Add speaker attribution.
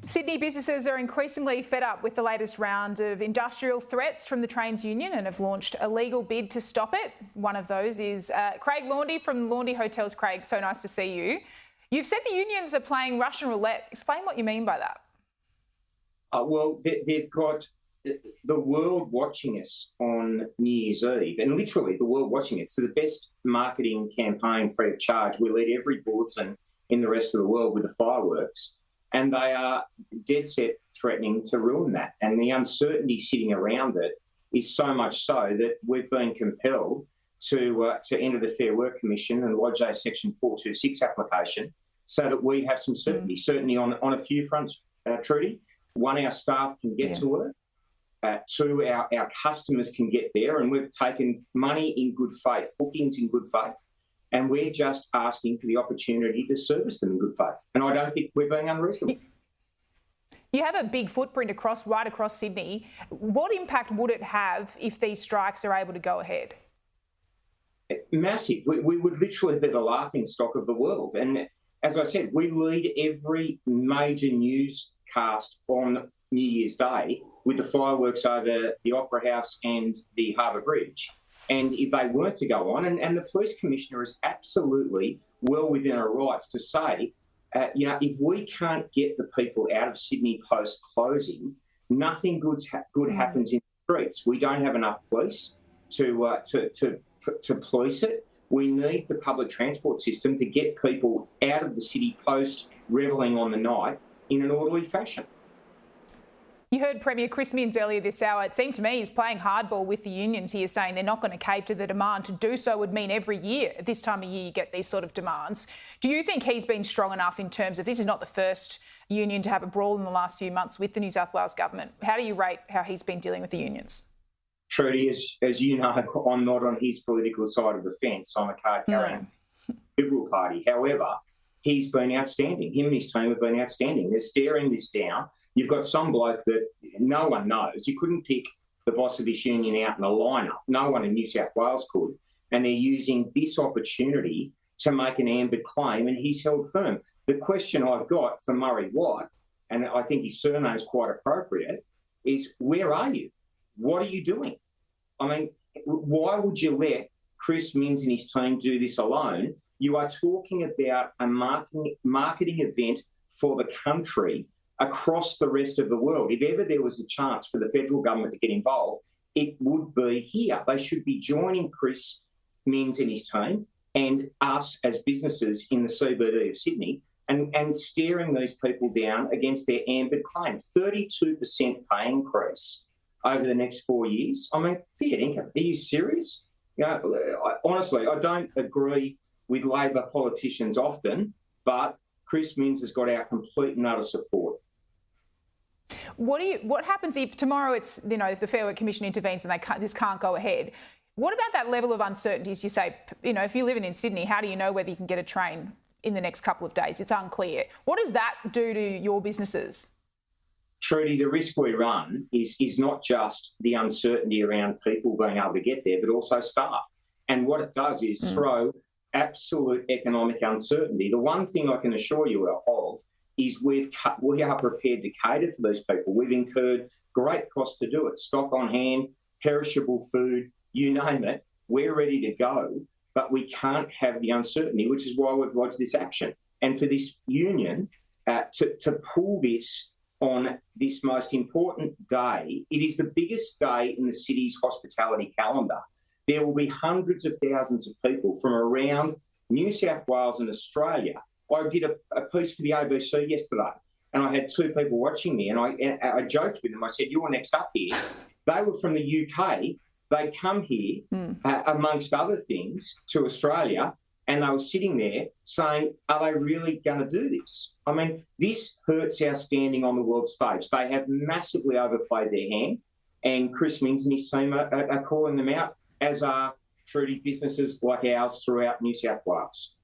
Speaker 1: Sydney businesses are increasingly fed up with the latest round of industrial threats from the Trains Union and have launched a legal bid to stop it. One of those is Craig Laundy from Laundy Hotels. Craig, so nice to see you. You've said the unions are playing Russian roulette. Explain what you mean by that.
Speaker 2: Well, they've got the world watching us on New Year's Eve, and literally the world watching it. So the best marketing campaign free of charge. We lead every bulletin in the rest of the world with the fireworks. And they are dead set threatening to ruin that. And the uncertainty sitting around it is so much so that we've been compelled to enter the Fair Work Commission and lodge a Section 426 application so that we have some certainty. Certainty on a few fronts, Trudy. One, our staff can get to it. Two, our customers can get there. And we've taken money in good faith, bookings in good faith. And we're just asking for the opportunity to service them in good faith. And I don't think we're being unreasonable.
Speaker 1: You have a big footprint right across Sydney. What impact would it have if these strikes are able to go ahead?
Speaker 2: Massive. We would literally be the laughing stock of the world. And as I said, we lead every major newscast on New Year's Day with the fireworks over the Opera House and the Harbour Bridge. And if they weren't to go on, and the police commissioner is absolutely well within her rights to say, if we can't get the people out of Sydney post-closing, nothing good happens in the streets. We don't have enough police to police it. We need the public transport system to get people out of the city post-revelling on the night in an orderly fashion.
Speaker 1: You heard Premier Chris Minns earlier this hour. It seemed to me he's playing hardball with the unions here, saying they're not going to cave to the demand. To do so would mean every year, at this time of year, you get these sort of demands. Do you think he's been strong enough in terms of this is not the first union to have a brawl in the last few months with the New South Wales government? How do you rate how he's been dealing with the unions?
Speaker 2: Trudy, as you know, I'm not on his political side of the fence. I'm a card-carrying Liberal Party. However, he's been outstanding. Him and his team have been outstanding. They're staring this down. You've got some bloke that no one knows. You couldn't pick the boss of this union out in a lineup. No one in New South Wales could. And they're using this opportunity to make an ambered claim, and he's held firm. The question I've got for Murray Watt, and I think his surname is quite appropriate, is where are you? What are you doing? I mean, why would you let Chris Minns and his team do this alone? You are talking about a marketing event for the country across the rest of the world. If ever there was a chance for the federal government to get involved, it would be here. They should be joining Chris Minns and his team and us as businesses in the CBD of Sydney and staring these people down against their ambered claim. 32% pay increase over the next 4 years. I mean, fair income. Are you serious? Honestly, I don't agree with Labor politicians often, but Chris Minns has got our complete and utter support.
Speaker 1: What happens if tomorrow it's, if the Fair Work Commission intervenes and this can't go ahead? What about that level of uncertainty? As you say, if you're living in Sydney, how do you know whether you can get a train in the next couple of days? It's unclear. What does that do to your businesses?
Speaker 2: Trudy, the risk we run is not just the uncertainty around people being able to get there, but also staff. And what it does is throw absolute economic uncertainty. The one thing I can assure you of is we are prepared to cater for these people. We've incurred great costs to do it. Stock on hand, perishable food, you name it. We're ready to go, but we can't have the uncertainty, which is why we've lodged this action. And for this union to pull this on this most important day, it is the biggest day in the city's hospitality calendar. There will be hundreds of thousands of people from around New South Wales and Australia. I did a piece for the ABC yesterday, and I had two people watching me, and I joked with them. I said, "You're next up here." They were from the UK. They come here, amongst other things, to Australia, and they were sitting there saying, "Are they really going to do this?" I mean, this hurts our standing on the world stage. They have massively overplayed their hand, and Chris Minns and his team are calling them out, as are Trudy businesses like ours throughout New South Wales.